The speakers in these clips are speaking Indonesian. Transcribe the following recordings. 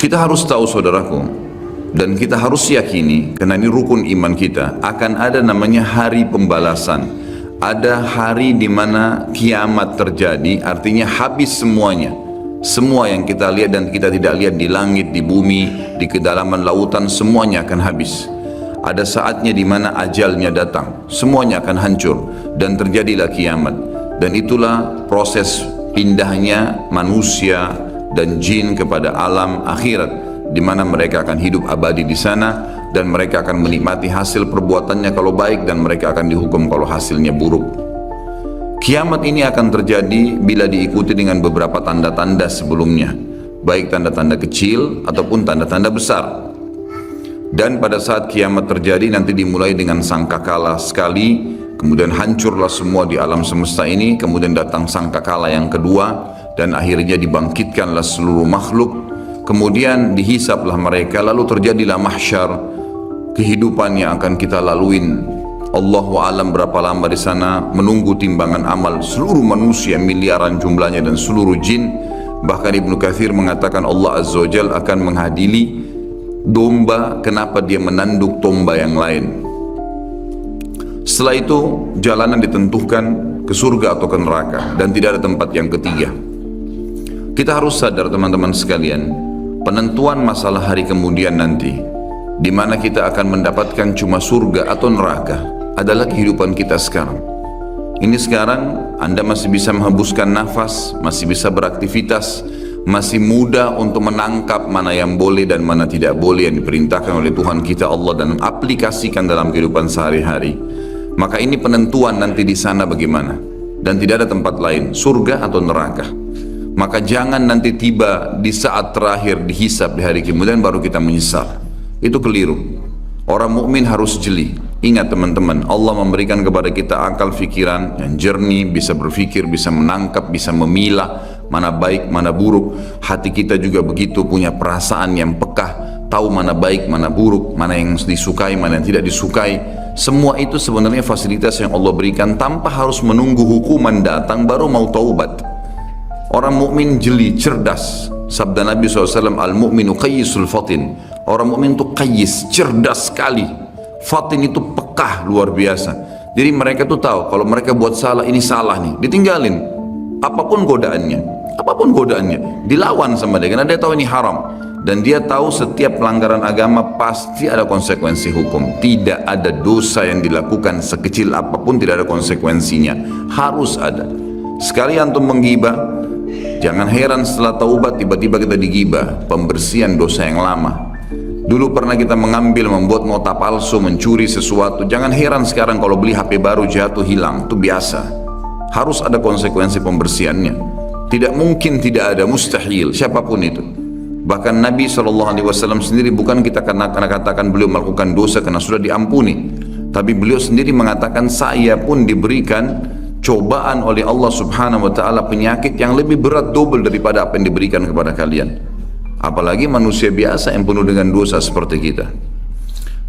Kita harus tahu saudaraku, dan kita harus yakini, karena ini rukun iman kita, akan ada namanya hari pembalasan. Ada hari di mana kiamat terjadi, artinya habis semuanya. Semua yang kita lihat dan kita tidak lihat di langit, di bumi, di kedalaman lautan, semuanya akan habis. Ada saatnya di mana ajalnya datang, semuanya akan hancur dan terjadilah kiamat. Dan itulah proses pindahnya manusia dan jin kepada alam akhirat, di mana mereka akan hidup abadi di sana dan mereka akan menikmati hasil perbuatannya kalau baik, dan mereka akan dihukum kalau hasilnya buruk. Kiamat ini akan terjadi bila diikuti dengan beberapa tanda-tanda sebelumnya, baik tanda-tanda kecil ataupun tanda-tanda besar. Dan pada saat kiamat terjadi nanti dimulai dengan sangkakala sekali, kemudian hancurlah semua di alam semesta ini, kemudian datang sangkakala yang kedua, dan akhirnya dibangkitkanlah seluruh makhluk, kemudian dihisaplah mereka, lalu terjadilah mahsyar, kehidupan yang akan kita laluin. Allahu alam berapa lama di sana, menunggu timbangan amal seluruh manusia, miliaran jumlahnya, dan seluruh jin. Bahkan Ibnu Katsir mengatakan Allah Azza wa Jalla akan menghadiri domba, kenapa dia menanduk domba yang lain. Setelah itu jalanan ditentukan ke surga atau ke neraka, dan tidak ada tempat yang ketiga. Kita harus sadar teman-teman sekalian, penentuan masalah hari kemudian nanti, di mana kita akan mendapatkan cuma surga atau neraka, adalah kehidupan kita sekarang. Ini sekarang Anda masih bisa menghembuskan nafas, masih bisa beraktivitas, masih muda untuk menangkap mana yang boleh dan mana tidak boleh yang diperintahkan oleh Tuhan kita Allah, dan aplikasikan dalam kehidupan sehari-hari. Maka ini penentuan nanti di sana bagaimana, dan tidak ada tempat lain, surga atau neraka. Maka jangan nanti tiba di saat terakhir dihisab di hari kemudian baru kita menyesal. Itu keliru. Orang mukmin harus jeli. Ingat teman-teman, Allah memberikan kepada kita akal fikiran yang jernih, bisa berpikir, bisa menangkap, bisa memilah mana baik, mana buruk. Hati kita juga begitu, punya perasaan yang pekah, tahu mana baik, mana buruk, mana yang disukai, mana yang tidak disukai. Semua itu sebenarnya fasilitas yang Allah berikan tanpa harus menunggu hukuman datang baru mau taubat. Orang mukmin jeli, cerdas. Sabda Nabi SAW, al-mu'minu qayyisul fatin. Orang mukmin itu qayyis, cerdas sekali. Fatin itu pekah luar biasa. Jadi mereka tuh tahu kalau mereka buat salah, ini salah nih, ditinggalin. Apapun godaannya, dilawan sama dia, karena dia tahu ini haram. Dan dia tahu setiap pelanggaran agama pasti ada konsekuensi hukum. Tidak ada dosa yang dilakukan sekecil apapun tidak ada konsekuensinya. Harus ada. Sekali antum menggibah, jangan heran setelah taubat tiba-tiba kita digibah. Pembersihan dosa yang lama. Dulu pernah kita mengambil, membuat nota palsu, mencuri sesuatu. Jangan heran sekarang kalau beli HP baru jatuh hilang. Itu biasa. Harus ada konsekuensi pembersihannya. Tidak mungkin tidak ada, mustahil, siapapun itu. Bahkan Nabi SAW sendiri, bukan kita karena katakan beliau melakukan dosa karena sudah diampuni, tapi beliau sendiri mengatakan saya pun diberikan cobaan oleh Allah Subhanahu wa Ta'ala, penyakit yang lebih berat double daripada apa yang diberikan kepada kalian. Apalagi manusia biasa yang penuh dengan dosa seperti kita.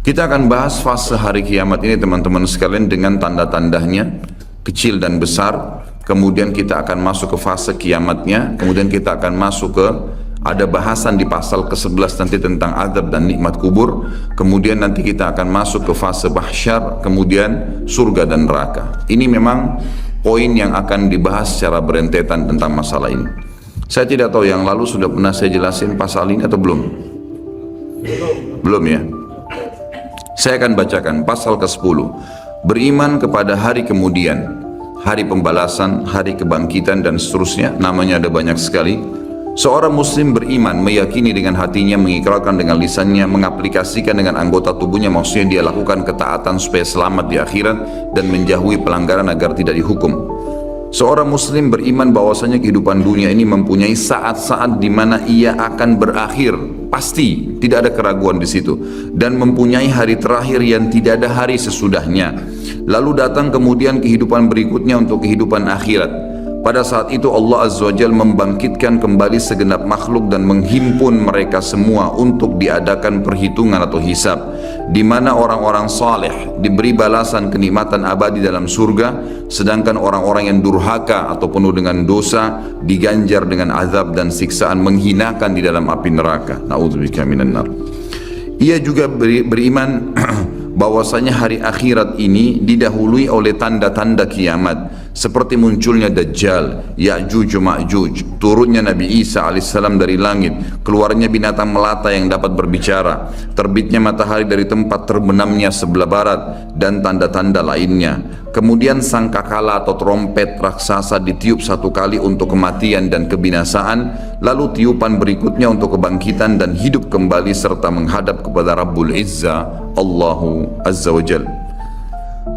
Kita akan bahas fase hari kiamat ini teman-teman sekalian dengan tanda-tandanya kecil dan besar. Kemudian kita akan masuk ke fase kiamatnya. Kemudian kita akan masuk ke, ada bahasan di pasal ke-11 nanti tentang azab dan nikmat kubur. Kemudian nanti kita akan masuk ke fase mahsyar, kemudian surga dan neraka. Ini memang poin yang akan dibahas secara berentetan tentang masalah ini. Saya tidak tahu yang lalu sudah pernah saya jelasin pasal ini atau belum? Belum ya? Saya akan bacakan pasal ke-10. Beriman kepada hari kemudian, hari pembalasan, hari kebangkitan dan seterusnya. Namanya ada banyak sekali. Seorang muslim beriman, meyakini dengan hatinya, mengikrarkan dengan lisannya, mengaplikasikan dengan anggota tubuhnya, maksudnya dia lakukan ketaatan supaya selamat di akhirat dan menjauhi pelanggaran agar tidak dihukum. Seorang muslim beriman bahwasanya kehidupan dunia ini mempunyai saat-saat di mana ia akan berakhir, pasti, tidak ada keraguan di situ, dan mempunyai hari terakhir yang tidak ada hari sesudahnya. Lalu datang kemudian kehidupan berikutnya untuk kehidupan akhirat. Pada saat itu Allah Azza wa Jalla membangkitkan kembali segenap makhluk dan menghimpun mereka semua untuk diadakan perhitungan atau hisab, di mana orang-orang saleh diberi balasan kenikmatan abadi dalam surga, sedangkan orang-orang yang durhaka atau penuh dengan dosa diganjar dengan azab dan siksaan menghinakan di dalam api neraka. Na'udzubika minan nar. Ia juga beriman bahwasanya hari akhirat ini didahului oleh tanda-tanda kiamat, seperti munculnya Dajjal, Ya'juj Ma'juj, turunnya Nabi Isa alaihissalam dari langit, keluarnya binatang melata yang dapat berbicara, terbitnya matahari dari tempat terbenamnya sebelah barat, dan tanda-tanda lainnya. Kemudian sangkakala atau trompet raksasa ditiup satu kali untuk kematian dan kebinasaan, lalu tiupan berikutnya untuk kebangkitan dan hidup kembali serta menghadap kepada Rabbul Izza, Allahu Azza wa Jal.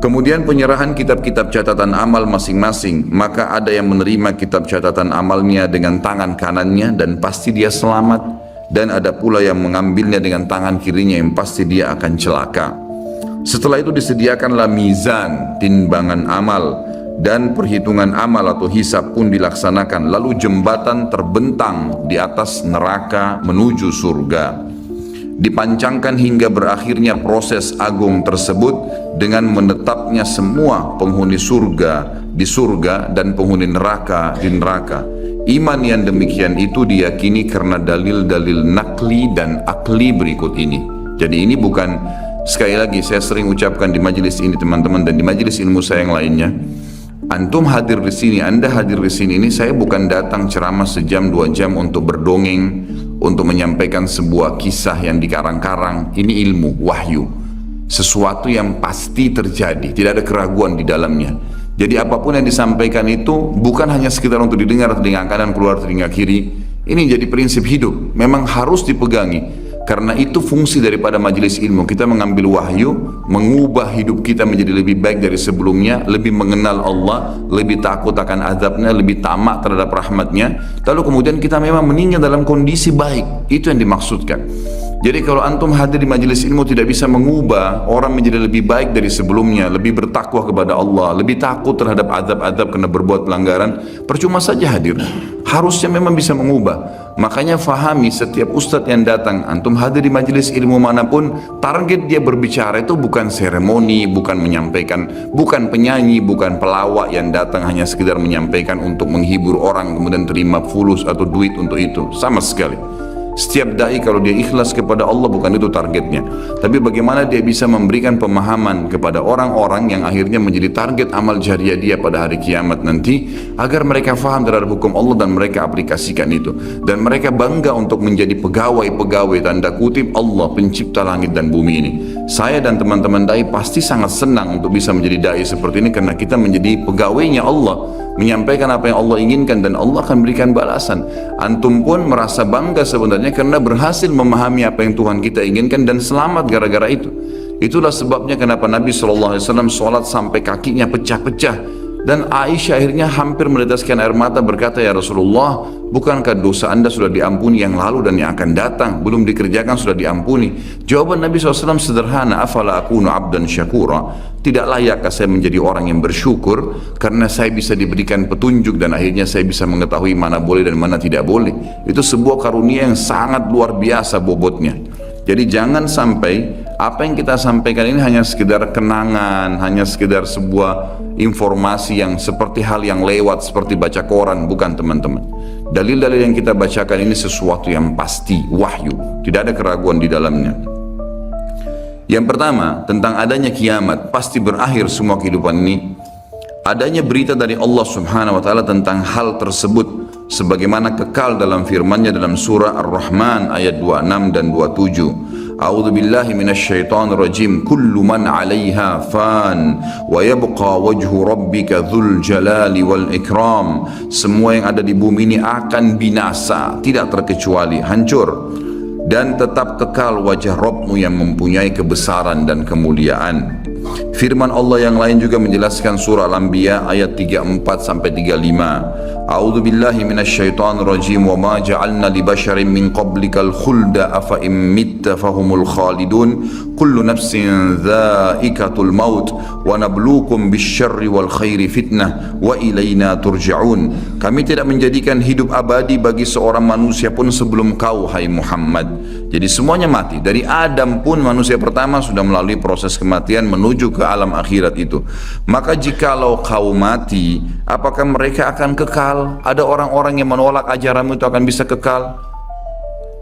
Kemudian penyerahan kitab-kitab catatan amal masing-masing, maka ada yang menerima kitab catatan amalnya dengan tangan kanannya dan pasti dia selamat, dan ada pula yang mengambilnya dengan tangan kirinya yang pasti dia akan celaka. Setelah itu disediakanlah mizan, timbangan amal, dan perhitungan amal atau hisab pun dilaksanakan, lalu jembatan terbentang di atas neraka menuju surga. Dipancangkan hingga berakhirnya proses agung tersebut dengan menetapnya semua penghuni surga di surga dan penghuni neraka di neraka. Iman yang demikian itu diyakini karena dalil-dalil nakli dan akli berikut ini. Jadi ini bukan, sekali lagi saya sering ucapkan di majelis ini teman-teman dan di majelis ilmu saya yang lainnya, antum hadir di sini, anda hadir di sini ini, saya bukan datang ceramah sejam 2 jam untuk berdongeng, untuk menyampaikan sebuah kisah yang dikarang-karang. Ini ilmu, wahyu, sesuatu yang pasti terjadi, tidak ada keraguan di dalamnya. Jadi apapun yang disampaikan itu bukan hanya sekedar untuk didengar telinga kanan keluar telinga kiri. Ini jadi prinsip hidup, memang harus dipegangi. Karena itu fungsi daripada majelis ilmu, kita mengambil wahyu, mengubah hidup kita menjadi lebih baik dari sebelumnya, lebih mengenal Allah, lebih takut akan azabnya, lebih tamak terhadap rahmatnya, lalu kemudian kita memang meninggal dalam kondisi baik. Itu yang dimaksudkan. Jadi kalau antum hadir di majelis ilmu tidak bisa mengubah orang menjadi lebih baik dari sebelumnya, lebih bertakwa kepada Allah, lebih takut terhadap azab-azab karena berbuat pelanggaran, percuma saja hadir. Harusnya memang bisa mengubah. Makanya fahami setiap ustadz yang datang, antum hadir di majelis ilmu manapun, target dia berbicara itu bukan seremoni, bukan menyampaikan, bukan penyanyi, bukan pelawak yang datang hanya sekedar menyampaikan untuk menghibur orang kemudian terima fulus atau duit untuk itu, sama sekali. Setiap dai kalau dia ikhlas kepada Allah bukan itu targetnya, tapi bagaimana dia bisa memberikan pemahaman kepada orang-orang yang akhirnya menjadi target amal jariah dia pada hari kiamat nanti, agar mereka faham terhadap hukum Allah dan mereka aplikasikan itu, dan mereka bangga untuk menjadi pegawai-pegawai tanda kutip Allah pencipta langit dan bumi ini. Saya dan teman-teman dai pasti sangat senang untuk bisa menjadi dai seperti ini, karena kita menjadi pegawainya Allah, menyampaikan apa yang Allah inginkan dan Allah akan berikan balasan. Antum pun merasa bangga sebenarnya karena berhasil memahami apa yang Tuhan kita inginkan dan selamat gara-gara itu. Itulah sebabnya kenapa Nabi SAW sholat sampai kakinya pecah-pecah, dan Aisyah akhirnya hampir meneteskan air mata berkata, ya Rasulullah, bukankah dosa anda sudah diampuni yang lalu dan yang akan datang, belum dikerjakan sudah diampuni? Jawaban Nabi SAW sederhana, afala akunu abdan syakura, tidak layakkah saya menjadi orang yang bersyukur karena saya bisa diberikan petunjuk dan akhirnya saya bisa mengetahui mana boleh dan mana tidak boleh. Itu sebuah karunia yang sangat luar biasa bobotnya. Jadi jangan sampai apa yang kita sampaikan ini hanya sekedar kenangan, hanya sekedar sebuah informasi yang seperti hal yang lewat, seperti baca koran. Bukan teman-teman. Dalil-dalil yang kita bacakan ini sesuatu yang pasti, wahyu, tidak ada keraguan di dalamnya. Yang pertama, tentang adanya kiamat, pasti berakhir semua kehidupan ini. Adanya berita dari Allah Subhanahu wa Ta'ala tentang hal tersebut, sebagaimana kekal dalam firman-Nya dalam surah Ar-Rahman ayat 26 dan 27. A'udzu billahi minasyaitonir rajim. Kullu man 'alaiha fan wa yabqa wajhu rabbika dzul jalali wal ikram. Semua yang ada di bumi ini akan binasa, tidak terkecuali hancur, dan tetap kekal wajah Rabbmu yang mempunyai kebesaran dan kemuliaan. Firman Allah yang lain juga menjelaskan surah Al-Anbiya ayat 34 sampai 35. A'udzu billahi minasyaitonir rajim wa ma ja'alna li basharin min qablikal khulda afa in mitta fahumul khalidun kullu nafsin dha'iqatul maut wa nabluukum bisyarri wal khairi fitnah wa ilaina turja'un. Kami tidak menjadikan hidup abadi bagi seorang manusia pun sebelum kau, hai Muhammad. Jadi semuanya mati. Dari Adam pun manusia pertama sudah melalui proses kematian menuju ke alam akhirat itu. Maka jikalau kau mati, apakah mereka akan kekal? Ada orang-orang yang menolak ajaranmu itu akan bisa kekal?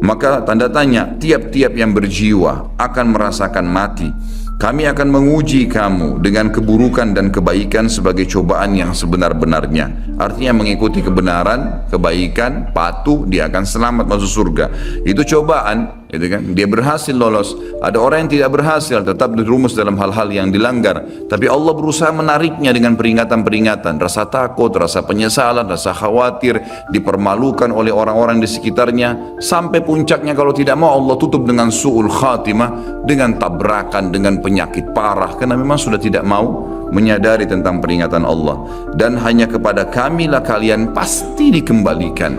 Maka tanda tanya, tiap-tiap yang berjiwa akan merasakan mati. Kami akan menguji kamu dengan keburukan dan kebaikan sebagai cobaan yang sebenar-benarnya. Artinya mengikuti kebenaran, kebaikan, patuh, dia akan selamat masuk surga. Itu cobaan, gitu kan? Dia berhasil lolos. Ada orang yang tidak berhasil, tetap dirumus dalam hal-hal yang dilanggar. Tapi Allah berusaha menariknya dengan peringatan-peringatan. Rasa takut, rasa penyesalan, rasa khawatir, dipermalukan oleh orang-orang di sekitarnya. Sampai puncaknya kalau tidak mau Allah tutup dengan su'ul khatimah, dengan tabrakan, dengan penyakit parah. Karena memang sudah tidak mau menyadari tentang peringatan Allah. Dan hanya kepada kamilah kalian pasti dikembalikan.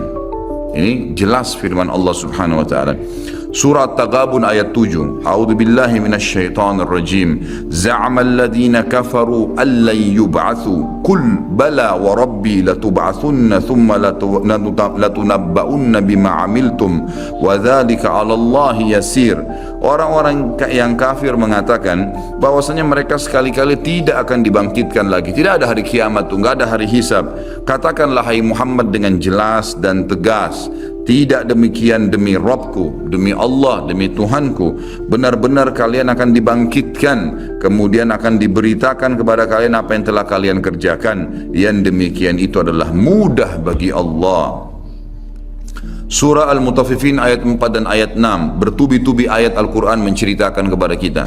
Ini jelas firman Allah subhanahu wa ta'ala. Surah Taghabun ayat 7. A'udzu billahi minasyaitonir rajim. Za'ama alladhina kafaru allan yub'atsu. Qul bala wa rabbi latub'atsunna thumma latunabba'unna bima 'amiltum wa dzalika 'ala Allahi yasir. Orang-orang yang kafir mengatakan bahwasanya mereka sekali-kali tidak akan dibangkitkan lagi. Tidak ada hari kiamat, enggak ada hari hisab. Katakanlah hai Muhammad dengan jelas dan tegas, tidak demikian demi Rabbku, demi Allah, demi Tuhanku. Benar-benar kalian akan dibangkitkan, kemudian akan diberitakan kepada kalian apa yang telah kalian kerjakan. Yang demikian itu adalah mudah bagi Allah. Surah Al-Mutaffifin ayat 4 dan ayat 6. Bertubi-tubi ayat Al-Quran menceritakan kepada kita.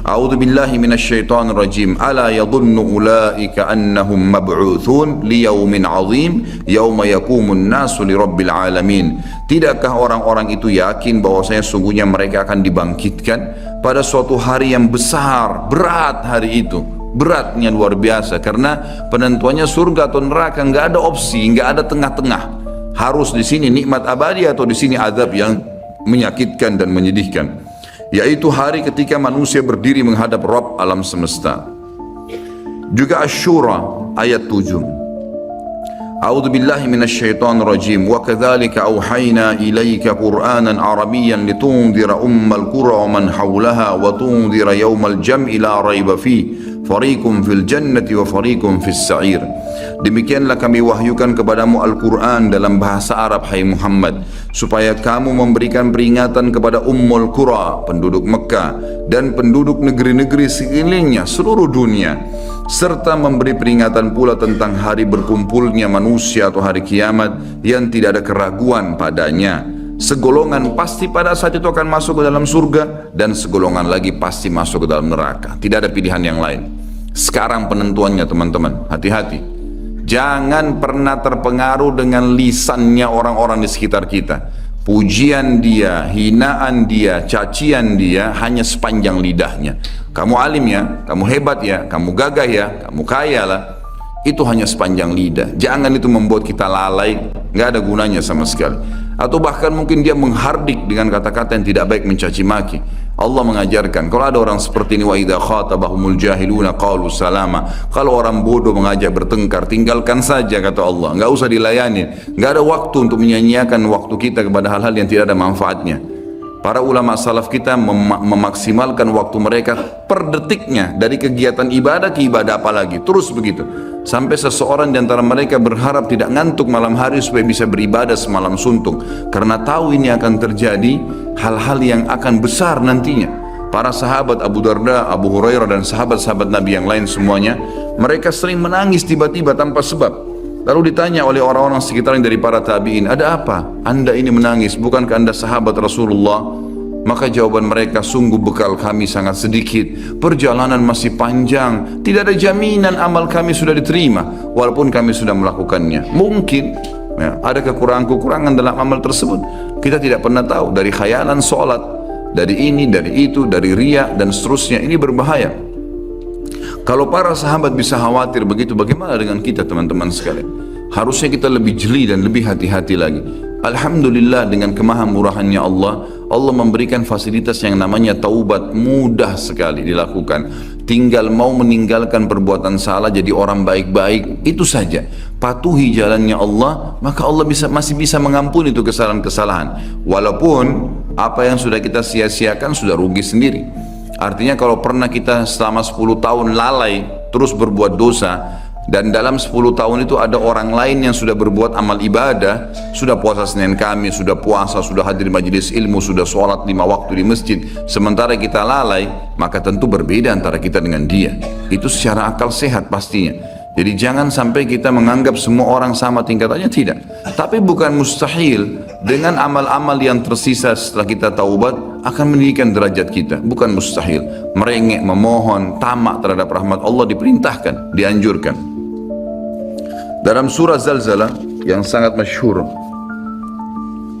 A'udzu billahi minasyaitonir rajim. Ala yadhunnu ulaika annahum mab'utsun liyaumin 'adzim yauma yaqumun nasu lirabbil alamin. Tidakkah orang-orang itu yakin bahwasanya sungguhnya mereka akan dibangkitkan pada suatu hari yang besar, berat hari itu. Beratnya luar biasa karena penentuannya surga atau neraka, enggak ada opsi, enggak ada tengah-tengah. Harus di sini nikmat abadi atau di sini azab yang menyakitkan dan menyedihkan. Yaitu hari ketika manusia berdiri menghadap Rabb alam semesta. Juga Asy-Syura ayat 7. A'udzu billahi minasyaitonir rajim. Wa kadzalika auhayna ilaika Qur'anan Arabiyyan litundhira ummal qura wa man hawlaha wa tundhira yaumal jam'i la raiba fihi. Fariqum fil jannati wa fariqum fis sa'ir. Demikianlah kami wahyukan kepadamu Al-Quran dalam bahasa Arab, hai Muhammad, supaya kamu memberikan peringatan kepada Ummul Qura, penduduk Mekah, dan penduduk negeri-negeri sekelilingnya seluruh dunia, serta memberi peringatan pula tentang hari berkumpulnya manusia atau hari kiamat yang tidak ada keraguan padanya. Segolongan pasti pada saat itu akan masuk ke dalam surga, dan segolongan lagi pasti masuk ke dalam neraka. Tidak ada pilihan yang lain. Sekarang penentuannya teman-teman, hati-hati. Jangan pernah terpengaruh dengan lisannya orang-orang di sekitar kita. Pujian dia, hinaan dia, cacian dia hanya sepanjang lidahnya. Kamu alim ya, kamu hebat ya, kamu gagah ya, kamu kaya lah. Itu hanya sepanjang lidah. Jangan itu membuat kita lalai, nggak ada gunanya sama sekali. Atau bahkan mungkin dia menghardik dengan kata-kata yang tidak baik, mencaci maki. Allah mengajarkan, kalau ada orang seperti ini, wa idza khatabahumul jahiluna qalu salama. Kalau orang bodoh mengajak bertengkar, tinggalkan saja, kata Allah. Nggak usah dilayani. Nggak ada waktu untuk menyanyiakan waktu kita kepada hal-hal yang tidak ada manfaatnya. Para ulama salaf kita memaksimalkan waktu mereka per detiknya, dari kegiatan ibadah ke ibadah apalagi, terus begitu. Sampai seseorang di antara mereka berharap tidak ngantuk malam hari supaya bisa beribadah semalam suntuk, karena tahu ini akan terjadi hal-hal yang akan besar nantinya. Para sahabat Abu Darda, Abu Hurairah, dan sahabat-sahabat Nabi yang lain semuanya, mereka sering menangis tiba-tiba tanpa sebab. Lalu ditanya oleh orang-orang sekitarnya dari para tabi'in, ada apa? Anda ini menangis, bukankah Anda sahabat Rasulullah? Maka jawaban mereka, sungguh bekal kami sangat sedikit, perjalanan masih panjang, tidak ada jaminan amal kami sudah diterima, walaupun kami sudah melakukannya. Mungkin ya, ada kekurangan-kekurangan dalam amal tersebut. Kita tidak pernah tahu, dari khayalan sholat, dari ini, dari itu, dari riya, dan seterusnya. Ini berbahaya. Kalau para sahabat bisa khawatir begitu, bagaimana dengan kita teman-teman sekalian? Harusnya kita lebih jeli dan lebih hati-hati lagi. Alhamdulillah dengan kemahamurahannya Allah, Allah memberikan fasilitas yang namanya taubat, mudah sekali dilakukan. Tinggal mau meninggalkan perbuatan salah, jadi orang baik-baik, itu saja. Patuhi jalannya Allah, maka Allah masih bisa mengampuni itu kesalahan-kesalahan. Walaupun apa yang sudah kita sia-siakan sudah rugi sendiri. Artinya kalau pernah kita selama 10 tahun lalai terus berbuat dosa, dan dalam 10 tahun itu ada orang lain yang sudah berbuat amal ibadah, sudah puasa Senin Kamis, sudah puasa, sudah hadir majelis ilmu, sudah sholat 5 waktu di masjid, sementara kita lalai, maka tentu berbeda antara kita dengan dia. Itu secara akal sehat pastinya. Jadi jangan sampai kita menganggap semua orang sama tingkatannya, tidak. Tapi bukan mustahil dengan amal-amal yang tersisa setelah kita taubat akan meninggikan derajat kita. Bukan mustahil. Merengek, memohon, tamak terhadap rahmat Allah diperintahkan, dianjurkan. Dalam surah Zalzalah yang sangat masyhur,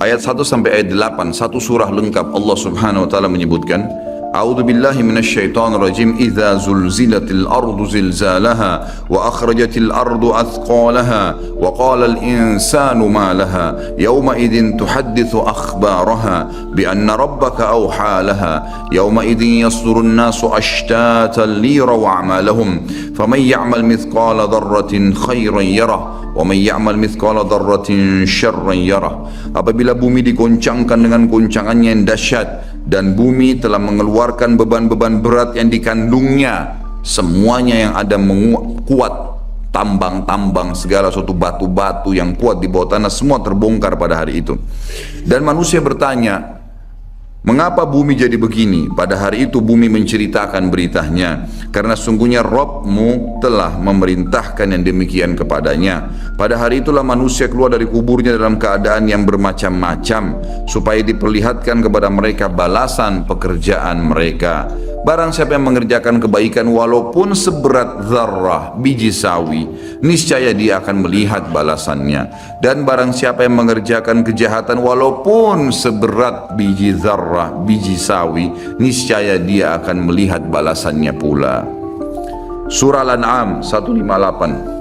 ayat 1 sampai ayat 8, satu surah lengkap, Allah Subhanahu wa taala menyebutkan, A'udzu billahi minasyaitonir rajim, idza zulzilatil ardu zilzalaha wa akhrajatil ardu athqalaha wa qala al insanu ma laha yawma idzin tuhadditsu akhbaraha bi anna rabbaka awha laha yawma idzin yasdurun nasu ashtatan liyaraw a'malahum faman ya'mal mithqala dharratin khairan yarah wa man ya'mal mithqala dharratin syarran yarah. Apabila bumi digoncangkan dengan goncangannya yang dahsyat dan bumi telah mengeluarkan beban-beban berat yang dikandungnya, semuanya yang ada kuat, tambang-tambang, segala suatu batu-batu yang kuat di bawah tanah, semua terbongkar pada hari itu. Dan manusia bertanya, mengapa bumi jadi begini? Pada hari itu bumi menceritakan beritanya, karena sungguhnya Rabbmu telah memerintahkan yang demikian kepadanya. Pada hari itulah manusia keluar dari kuburnya dalam keadaan yang bermacam-macam, supaya diperlihatkan kepada mereka balasan pekerjaan mereka. Barang siapa yang mengerjakan kebaikan walaupun seberat zarrah, biji sawi, niscaya dia akan melihat balasannya. Dan barang siapa yang mengerjakan kejahatan walaupun seberat biji zarrah, biji sawi, niscaya dia akan melihat balasannya pula. Surah Al-An'am 158.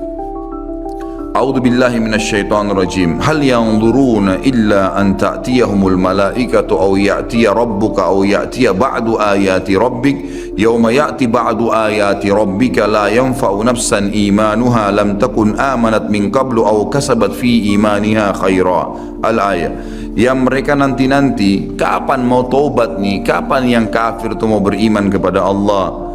A'udzu billahi minasyaitonir rajim. Hal yanzuruna illa an ta'tiyahumul malaikatu aw ya'tiya rabbuka aw ya'tiya ba'du ayati rabbik yawma ya'ti ba'du ayati rabbika la yanfa'u nafsan imanuha lam takun amanat min qablu aw kasabat fi imaniha khaira. Al-ayah. Yang mereka nanti-nanti, kapan mau taubat nih? Kapan yang kafir itu mau beriman kepada Allah?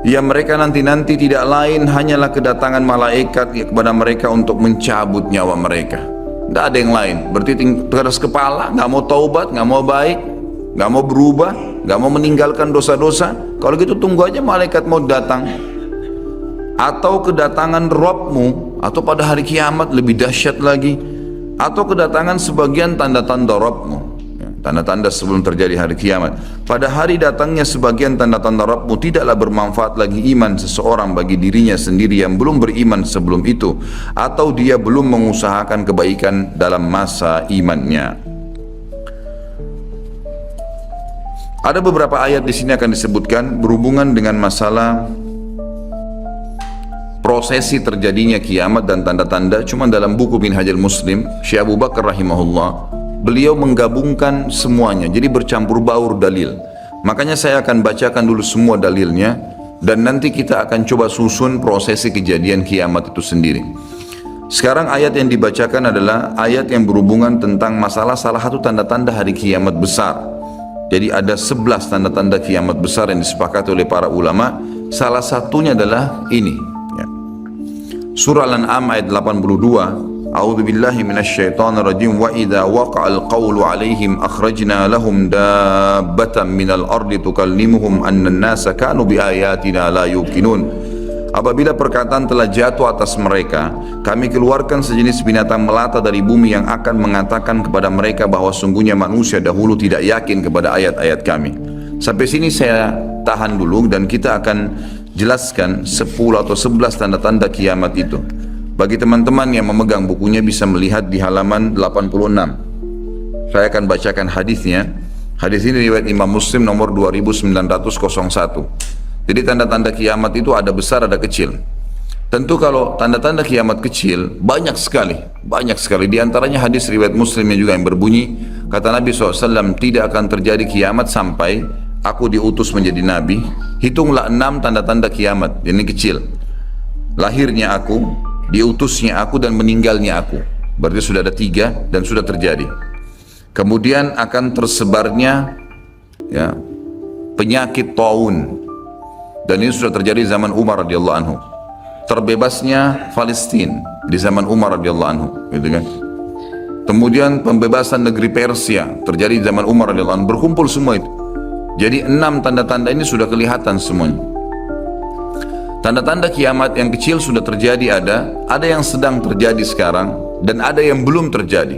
Yang mereka nanti-nanti tidak lain hanyalah kedatangan malaikat kepada mereka untuk mencabut nyawa mereka. Tidak ada yang lain. Bertitik keras kepala, nggak mau taubat, nggak mau baik, nggak mau berubah, nggak mau meninggalkan dosa-dosa. Kalau gitu tunggu aja malaikat mau datang. Atau kedatangan Rabbmu, atau pada hari kiamat lebih dahsyat lagi, atau kedatangan sebagian tanda-tanda Rabbmu. Tanda-tanda sebelum terjadi hari kiamat. Pada hari datangnya sebagian tanda-tanda Rabbmu, tidaklah bermanfaat lagi iman seseorang bagi dirinya sendiri yang belum beriman sebelum itu, atau dia belum mengusahakan kebaikan dalam masa imannya. Ada beberapa ayat di sini akan disebutkan berhubungan dengan masalah prosesi terjadinya kiamat dan tanda-tanda. Cuma dalam buku Minhajul Muslim, Syekh Abu Bakar rahimahullah, beliau menggabungkan semuanya, jadi bercampur baur dalil. Makanya saya akan bacakan dulu semua dalilnya, dan nanti kita akan coba susun prosesi kejadian kiamat itu sendiri. Sekarang ayat yang dibacakan adalah ayat yang berhubungan tentang masalah salah satu tanda-tanda hari kiamat besar. Jadi ada 11 tanda-tanda kiamat besar yang disepakati oleh para ulama. Salah satunya adalah ini ya. Surah Al-An'am ayat 82. A'udzu billahi minasyaitonir rajim. Wa idza waqa'al qawlu 'alaihim akhrajna lahum dabbatan minal ardi tukallimuhum anna an-nasa kanu biayatina la yuqinun. Apabila perkataan telah jatuh atas mereka, kami keluarkan sejenis binatang melata dari bumi yang akan mengatakan kepada mereka bahwa sungguhnya manusia dahulu tidak yakin kepada ayat-ayat kami. Sampai sini saya tahan dulu, dan kita akan jelaskan 10 atau 11 tanda-tanda kiamat itu. Bagi teman-teman yang memegang bukunya bisa melihat di halaman 86. Saya akan bacakan hadisnya. Hadis ini riwayat Imam Muslim nomor 2901. Jadi tanda-tanda kiamat itu ada besar ada kecil. Tentu kalau tanda-tanda kiamat kecil banyak sekali, banyak sekali. Di antaranya hadis riwayat Muslim juga yang berbunyi, kata Nabi SAW, tidak akan terjadi kiamat sampai aku diutus menjadi Nabi. Hitunglah 6 tanda-tanda kiamat, ini kecil. Lahirnya aku, diutusnya aku, dan meninggalnya aku. Berarti sudah ada 3 dan sudah terjadi. Kemudian akan tersebarnya ya, penyakit taun, dan ini sudah terjadi zaman Umar radhiyallahu anhu. Terbebasnya Palestina di zaman Umar radhiyallahu anhu, gitu kan. Kemudian pembebasan negeri Persia terjadi di zaman Umar radhiyallahu anhu. Berkumpul semua itu. Jadi 6 tanda-tanda ini sudah kelihatan semuanya. Tanda-tanda kiamat yang kecil sudah terjadi, ada yang sedang terjadi sekarang dan ada yang belum terjadi.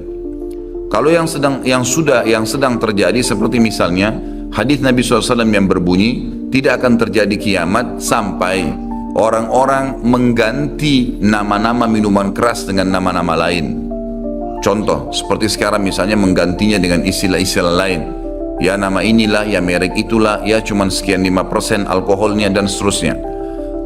Kalau yang sedang terjadi seperti misalnya hadis Nabi SAW yang berbunyi, tidak akan terjadi kiamat sampai orang-orang mengganti nama-nama minuman keras dengan nama-nama lain. Contoh, seperti sekarang misalnya menggantinya dengan istilah-istilah lain. Ya nama inilah, ya merek itulah, ya cuman sekian 5% alkoholnya dan seterusnya.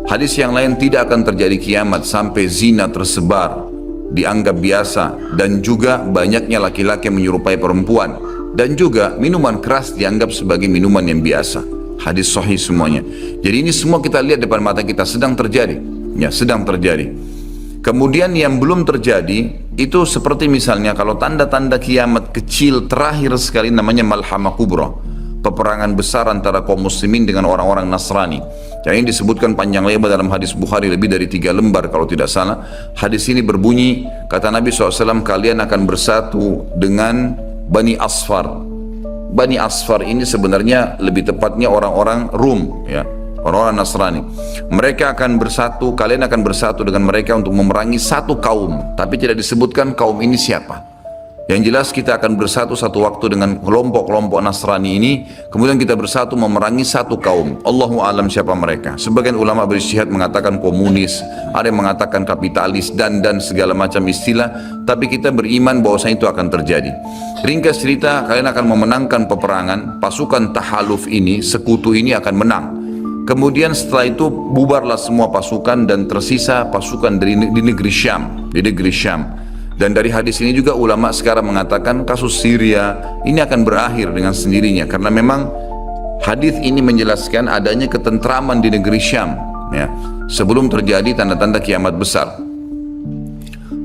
Hadis yang lain, tidak akan terjadi kiamat sampai zina tersebar, dianggap biasa, dan juga banyaknya laki-laki yang menyerupai perempuan, dan juga minuman keras dianggap sebagai minuman yang biasa. Hadis sahih semuanya. Jadi ini semua kita lihat depan mata kita sedang terjadi, ya sedang terjadi. Kemudian yang belum terjadi itu seperti misalnya kalau tanda-tanda kiamat kecil terakhir sekali namanya Malhamah Kubra, peperangan besar antara kaum muslimin dengan orang-orang Nasrani. Yang ini disebutkan panjang lebar dalam hadis Bukhari lebih dari 3 lembar kalau tidak salah. Hadis ini berbunyi, kata Nabi SAW, kalian akan bersatu dengan Bani Asfar. Bani Asfar ini sebenarnya lebih tepatnya orang-orang Rum, ya, orang-orang Nasrani. Mereka akan bersatu, kalian akan bersatu dengan mereka untuk memerangi satu kaum, tapi tidak disebutkan kaum ini siapa. Yang jelas kita akan bersatu satu waktu dengan kelompok-kelompok Nasrani ini, kemudian kita bersatu memerangi satu kaum. Allahu a'lam siapa mereka. Sebagian ulama berijtihad mengatakan komunis, ada yang mengatakan kapitalis, dan segala macam istilah, tapi kita beriman bahwasanya itu akan terjadi. Ringkas cerita, kalian akan memenangkan peperangan, pasukan tahaluf ini, sekutu ini akan menang. Kemudian setelah itu bubarlah semua pasukan dan tersisa pasukan di negeri Syam, Dan dari hadis ini juga ulama sekarang mengatakan kasus Syria ini akan berakhir dengan sendirinya, karena memang hadis ini menjelaskan adanya ketentraman di negeri Syam, ya, sebelum terjadi tanda-tanda kiamat besar.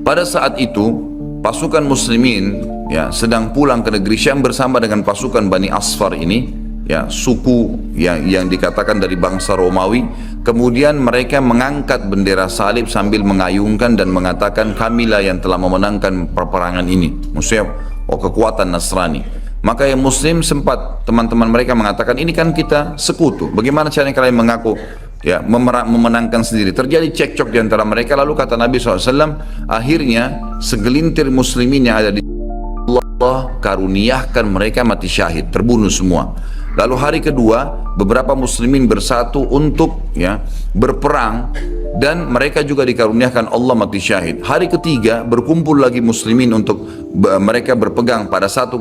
Pada saat itu pasukan muslimin, ya, sedang pulang ke negeri Syam bersama dengan pasukan Bani Asfar ini, ya, suku yang dikatakan dari bangsa Romawi. Kemudian mereka mengangkat bendera salib sambil mengayunkan dan mengatakan, kamilah yang telah memenangkan peperangan ini. Maksudnya kekuatan Nasrani. Maka yang muslim sempat, teman-teman mereka mengatakan, ini kan kita sekutu, bagaimana caranya kalian mengaku ya memenangkan sendiri? Terjadi cekcok di antara mereka. Lalu kata Nabi SAW, akhirnya segelintir muslimin yang ada di Allah karuniakan mereka mati syahid, terbunuh semua. Lalu hari kedua beberapa muslimin bersatu untuk ya berperang, dan mereka juga dikaruniakan Allah mati syahid. Hari ketiga berkumpul lagi muslimin untuk mereka berpegang pada satu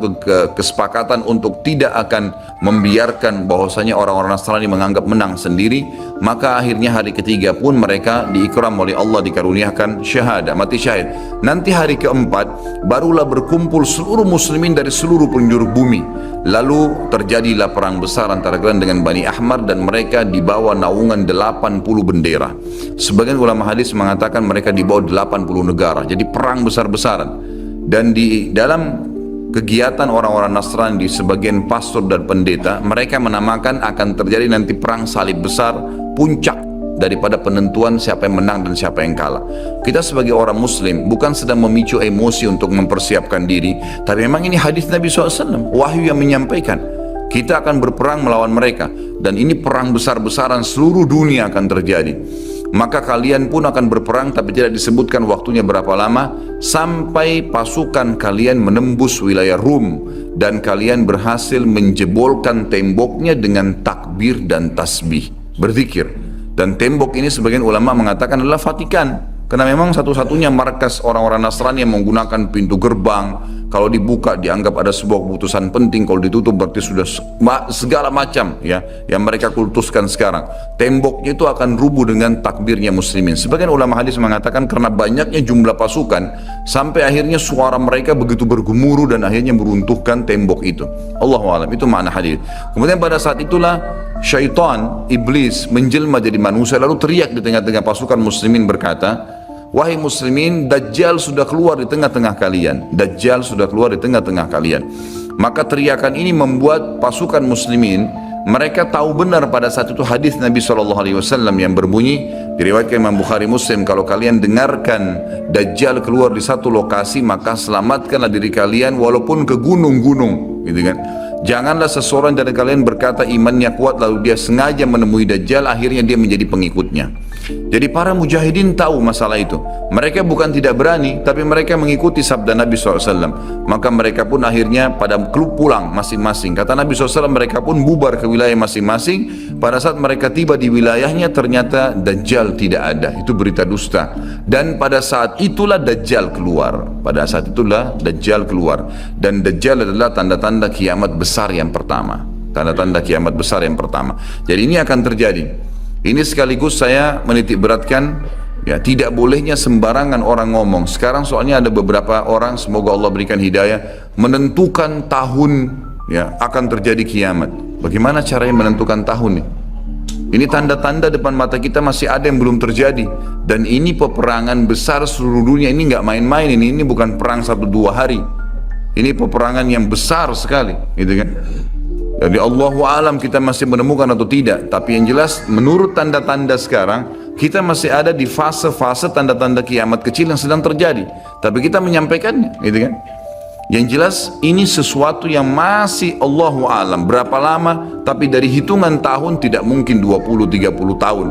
kesepakatan untuk tidak akan membiarkan bahwasanya orang-orang Nasrani menganggap menang sendiri. Maka akhirnya hari ketiga pun mereka diikram oleh Allah, dikaruniakan syahadah, mati syahid. Nanti hari keempat barulah berkumpul seluruh muslimin dari seluruh penjuru bumi. Lalu terjadilah perang besar antara kalian dengan Bani Ahmar, dan mereka dibawa naungan 80 bendera. Sebagian ulama hadis mengatakan mereka dibawa 80 negara. Jadi perang besar-besaran. Dan di dalam kegiatan orang-orang Nasrani, di sebagian pastor dan pendeta, mereka menamakan akan terjadi nanti perang salib besar, puncak daripada penentuan siapa yang menang dan siapa yang kalah. Kita sebagai orang muslim bukan sedang memicu emosi untuk mempersiapkan diri, tapi memang ini hadis Nabi SAW, wahyu yang menyampaikan kita akan berperang melawan mereka, dan ini perang besar-besaran seluruh dunia akan terjadi. Maka kalian pun akan berperang, tapi tidak disebutkan waktunya berapa lama, sampai pasukan kalian menembus wilayah Rum dan kalian berhasil menjebolkan temboknya dengan takbir dan tasbih, berzikir. Dan tembok ini sebagian ulama mengatakan adalah Vatikan, karena memang satu-satunya markas orang-orang Nasrani yang menggunakan pintu gerbang, Kalau dibuka dianggap ada sebuah keputusan penting, kalau ditutup berarti sudah segala macam ya yang mereka kultuskan sekarang. Temboknya itu akan rubuh dengan takbirnya muslimin. Sebagian ulama hadis mengatakan karena banyaknya jumlah pasukan sampai akhirnya suara mereka begitu bergemuruh dan akhirnya meruntuhkan tembok itu. Allahu a'lam, itu makna hadis. Kemudian pada saat itulah syaitan, iblis menjelma jadi manusia lalu teriak di tengah-tengah pasukan muslimin berkata, wahai muslimin, Dajjal sudah keluar di tengah-tengah kalian. Dajjal sudah keluar di tengah-tengah kalian. Maka teriakan ini membuat pasukan muslimin, mereka tahu benar pada saat itu hadis Nabi SAW yang berbunyi, diriwayatkan Imam Bukhari Muslim, kalau kalian dengarkan Dajjal keluar di satu lokasi, maka selamatkanlah diri kalian walaupun ke gunung-gunung, gitu kan. Janganlah seseorang dari kalian berkata imannya kuat lalu dia sengaja menemui Dajjal, akhirnya dia menjadi pengikutnya. Jadi para mujahidin tahu masalah itu. Mereka bukan tidak berani, tapi mereka mengikuti sabda Nabi SAW. Maka mereka pun akhirnya pada klub pulang masing-masing. Kata Nabi SAW, mereka pun bubar ke wilayah masing-masing. Pada saat mereka tiba di wilayahnya, ternyata Dajjal tidak ada. Itu berita dusta. Dan pada saat itulah Dajjal keluar. Pada saat itulah Dajjal keluar. Dan Dajjal adalah tanda-tanda kiamat besar yang pertama. Tanda-tanda kiamat besar yang pertama. Jadi ini akan terjadi. Ini sekaligus saya menitik beratkan, ya, tidak bolehnya sembarangan orang ngomong. Sekarang soalnya ada beberapa orang, semoga Allah berikan hidayah, menentukan tahun ya akan terjadi kiamat. Bagaimana caranya menentukan tahun nih? Ini tanda-tanda depan mata kita masih ada yang belum terjadi. Dan ini peperangan besar seluruh dunia, ini nggak main-main, ini bukan perang 1-2 hari. Ini peperangan yang besar sekali, gitu kan? Jadi Allahu alam kita masih menemukan atau tidak. Tapi yang jelas menurut tanda-tanda sekarang kita masih ada di fase-fase tanda-tanda kiamat kecil yang sedang terjadi. Tapi kita menyampaikannya, gitu kan? Yang jelas ini sesuatu yang masih Allahu alam berapa lama. Tapi dari hitungan tahun tidak mungkin 20-30 tahun.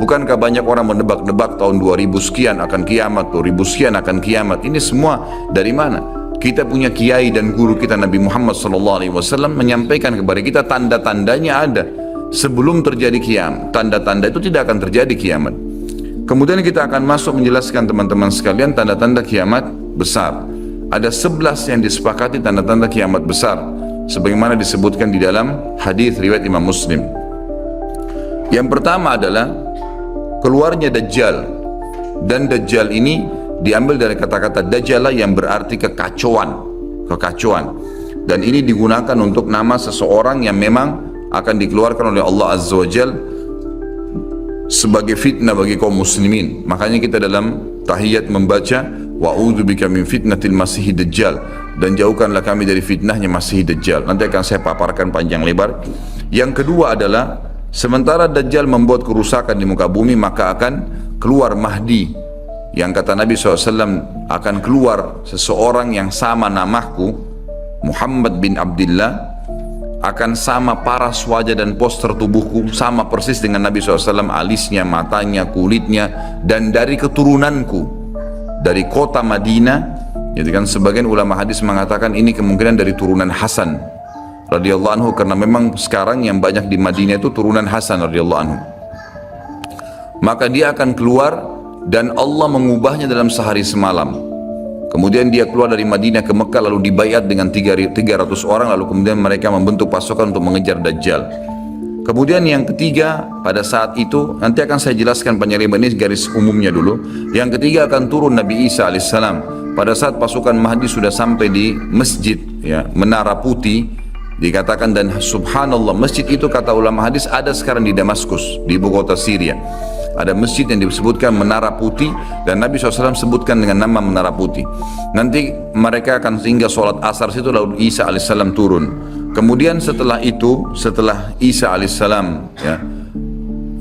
Bukankah banyak orang menebak-nebak tahun 2000 sekian akan kiamat, 2000 sekian akan kiamat. Ini semua dari mana? Kita punya kiai dan guru kita Nabi Muhammad SAW menyampaikan kepada kita tanda-tandanya ada sebelum terjadi kiamat. Tanda-tanda itu tidak akan terjadi kiamat. Kemudian kita akan masuk menjelaskan teman-teman sekalian tanda-tanda kiamat besar. Ada 11 yang disepakati tanda-tanda kiamat besar, sebagaimana disebutkan di dalam hadis riwayat Imam Muslim. Yang pertama adalah keluarnya Dajjal. Dan Dajjal ini diambil dari kata-kata Dajjala yang berarti kekacauan. Dan ini digunakan untuk nama seseorang yang memang akan dikeluarkan oleh Allah Azza wa Jal sebagai fitnah bagi kaum muslimin. Makanya kita dalam tahiyat membaca wa'udzubika min fitnatil masihid dajjal, dan jauhkanlah kami dari fitnahnya Masih Dajjal. Nanti akan saya paparkan panjang lebar. Yang kedua adalah sementara Dajjal membuat kerusakan di muka bumi, maka akan keluar Mahdi, yang kata Nabi SAW akan keluar seseorang yang sama namaku, Muhammad bin Abdullah, akan sama paras wajah dan poster tubuhku, sama persis dengan Nabi SAW, alisnya, matanya, kulitnya, dan dari keturunanku, dari kota Madinah. Jadi kan sebagian ulama hadis mengatakan ini kemungkinan dari turunan Hasan radhiyallahu anhu, karena memang sekarang yang banyak di Madinah itu turunan Hasan radhiyallahu anhu. Maka dia akan keluar dan Allah mengubahnya dalam sehari semalam. Kemudian dia keluar dari Madinah ke Mekah, lalu dibayat dengan 300 orang, lalu kemudian mereka membentuk pasukan untuk mengejar Dajjal. Kemudian yang ketiga, pada saat itu nanti akan saya jelaskan panjang lebar, ini garis umumnya dulu. Yang ketiga akan turun Nabi Isa alaihissalam pada saat pasukan Mahdi sudah sampai di masjid, ya, Menara Putih dikatakan. Dan subhanallah, masjid itu kata ulama hadis ada sekarang di Damaskus, di ibu kota Syria. Ada masjid yang disebutkan Menara Putih, dan Nabi SAW sebutkan dengan nama Menara Putih. Nanti mereka akan singgah sholat asar situ, lalu Isa alaihissalam turun. Kemudian setelah itu, setelah Isa alaihissalam ya,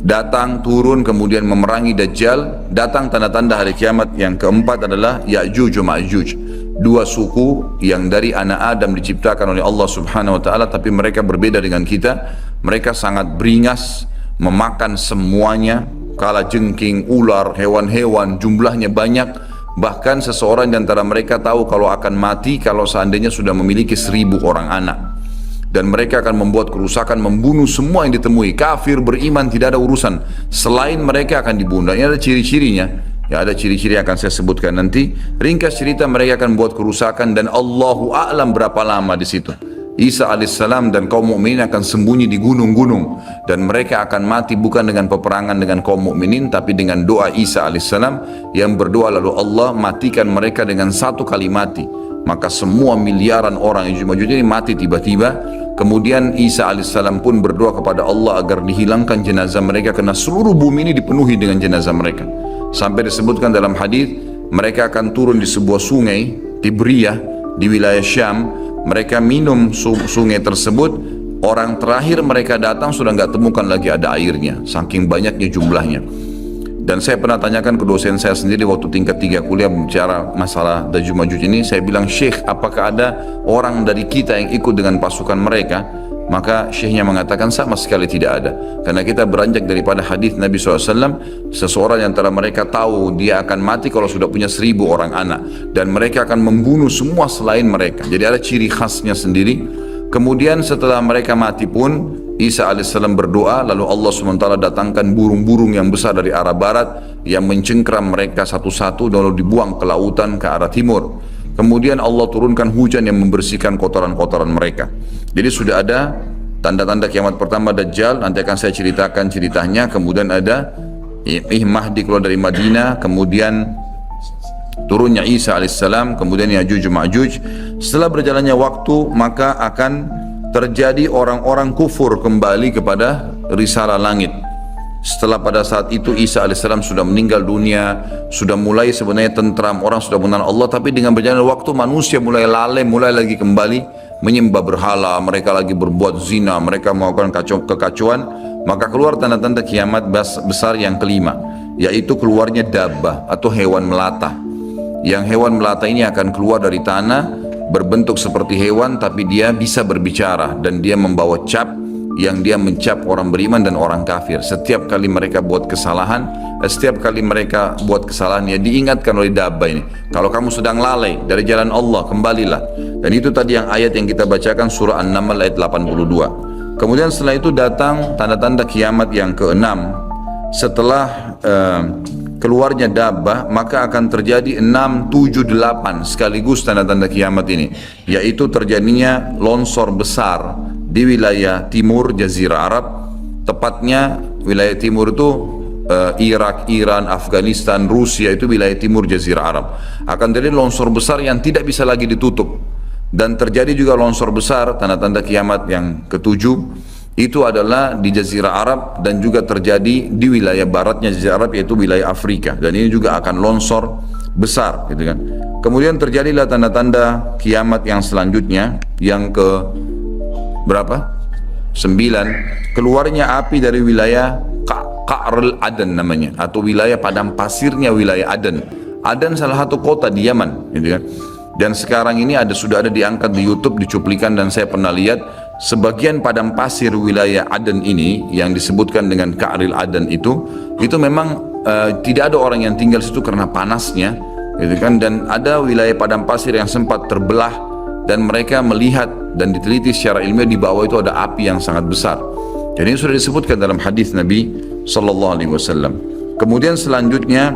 datang turun kemudian memerangi Dajjal, datang tanda-tanda hari kiamat. Yang keempat adalah Ya'juj wa Ma'juj, dua suku yang dari anak Adam diciptakan oleh Allah Subhanahu wa taala, tapi mereka berbeda dengan kita. Mereka sangat beringas, memakan semuanya, kala jengking, ular, hewan-hewan, jumlahnya banyak. Bahkan seseorang di antara mereka tahu kalau akan mati kalau seandainya sudah memiliki 1000 orang anak. Dan mereka akan membuat kerusakan, membunuh semua yang ditemui. Kafir, beriman, tidak ada urusan. Selain mereka akan dibunuh. Ini ada ciri-cirinya. Ya, ada ciri-ciri yang akan saya sebutkan nanti. Ringkas cerita, mereka akan buat kerusakan dan Allahu a'lam berapa lama di situ. Isa alaihissalam dan kaum mukminin akan sembunyi di gunung-gunung dan mereka akan mati bukan dengan peperangan dengan kaum mukminin tapi dengan doa Isa alaihissalam yang berdoa lalu Allah matikan mereka dengan satu kali mati. Maka semua miliaran orang yang Ya'juj ini mati tiba-tiba. Kemudian Isa alaihissalam pun berdoa kepada Allah agar dihilangkan jenazah mereka karena seluruh bumi ini dipenuhi dengan jenazah mereka. Sampai disebutkan dalam hadis mereka akan turun di sebuah sungai Tibriyah di wilayah Syam. Mereka minum sungai tersebut, orang terakhir mereka datang sudah nggak temukan lagi ada airnya, saking banyaknya jumlahnya. Dan saya pernah tanyakan ke dosen saya sendiri waktu tingkat 3 kuliah bicara masalah Ya'juj Ma'juj ini, saya bilang, Syekh, apakah ada orang dari kita yang ikut dengan pasukan mereka? Maka syekhnya mengatakan sama sekali tidak ada. Karena kita beranjak daripada hadis Nabi SAW, seseorang yang antara mereka tahu dia akan mati kalau sudah punya 1000 orang anak. Dan mereka akan membunuh semua selain mereka. Jadi ada ciri khasnya sendiri. Kemudian setelah mereka mati pun, Isa alaihissalam berdoa, lalu Allah SWT datangkan burung-burung yang besar dari arah barat, yang mencengkram mereka satu-satu, lalu dibuang ke lautan ke arah timur. Kemudian Allah turunkan hujan yang membersihkan kotoran-kotoran mereka. Jadi sudah ada tanda-tanda kiamat pertama Dajjal, nanti akan saya ceritakan ceritanya. Kemudian ada Mahdi keluar dari Madinah, kemudian turunnya Isa alaihissalam, kemudian Ya'juj Ma'juj. Setelah berjalannya waktu, maka akan terjadi orang-orang kufur kembali kepada risalah langit. Setelah pada saat itu Isa alaihissalam sudah meninggal dunia, sudah mulai sebenarnya tentram, orang sudah mengenal Allah, tapi dengan berjalannya waktu manusia mulai lalai, mulai lagi kembali menyembah berhala, mereka lagi berbuat zina, mereka melakukan kekacauan. Maka keluar tanda-tanda kiamat besar yang kelima, yaitu keluarnya dabbah atau hewan melata. Yang hewan melata ini akan keluar dari tanah, berbentuk seperti hewan, tapi dia bisa berbicara dan dia membawa cap yang dia mencap orang beriman dan orang kafir. Setiap kali mereka buat kesalahan, ya diingatkan oleh dabbah ini, kalau kamu sedang lalai dari jalan Allah, kembalilah. Dan itu tadi yang ayat yang kita bacakan surah An-Naml ayat 82. Kemudian setelah itu datang tanda-tanda kiamat yang keenam. Setelah keluarnya dabbah, maka akan terjadi 6, 7, 8 sekaligus tanda-tanda kiamat ini, yaitu terjadinya longsor besar di wilayah timur Jazirah Arab. Tepatnya wilayah timur itu Irak, Iran, Afghanistan, Rusia, itu wilayah timur Jazirah Arab. Akan terjadi longsor besar yang tidak bisa lagi ditutup. Dan terjadi juga longsor besar, tanda-tanda kiamat yang ketujuh, itu adalah di Jazirah Arab dan juga terjadi di wilayah baratnya Jazirah Arab, yaitu wilayah Afrika. Dan ini juga akan longsor besar, gitu kan. Kemudian terjadilah tanda-tanda kiamat yang selanjutnya, yang ke berapa? 9. Keluarnya api dari wilayah Qa'rul Aden namanya, atau wilayah padang pasirnya wilayah Aden. Aden salah satu kota di Yaman, gitu kan. Dan sekarang ini sudah ada diangkat di YouTube, dicuplikan, dan saya pernah lihat sebagian padang pasir wilayah Aden ini yang disebutkan dengan Qa'rul Aden itu memang tidak ada orang yang tinggal situ karena panasnya, gitu kan. Dan ada wilayah padang pasir yang sempat terbelah dan mereka melihat dan diteliti secara ilmiah di bawah itu ada api yang sangat besar. Jadi ini sudah disebutkan dalam hadis Nabi Sallallahu Alaihi Wasallam. Kemudian selanjutnya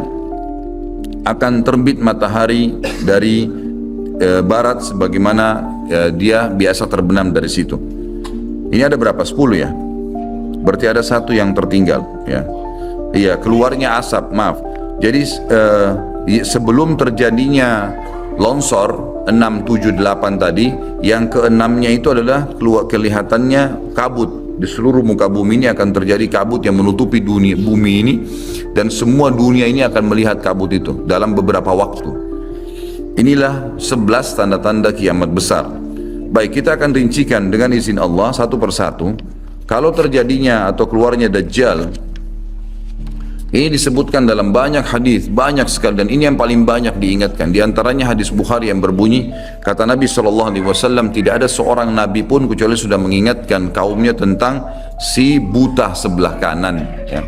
akan terbit matahari dari barat sebagaimana dia biasa terbenam dari situ. Ini ada berapa? 10 ya? Berarti ada satu yang tertinggal ya. Iya, keluarnya asap, maaf. Jadi sebelum terjadinya longsor 6, 7, 8 tadi, yang keenamnya itu adalah kelihatannya kabut. Di seluruh muka bumi ini akan terjadi kabut yang menutupi dunia bumi ini, dan semua dunia ini akan melihat kabut itu dalam beberapa waktu. Inilah 11 tanda-tanda kiamat besar. Baik, kita akan rincikan dengan izin Allah satu persatu. Kalau terjadinya atau keluarnya Dajjal, ini disebutkan dalam banyak hadis, banyak sekali, dan ini yang paling banyak diingatkan. Di antaranya hadis Bukhari yang berbunyi, kata Nabi SAW, tidak ada seorang nabi pun kecuali sudah mengingatkan kaumnya tentang si buta sebelah kanan ya.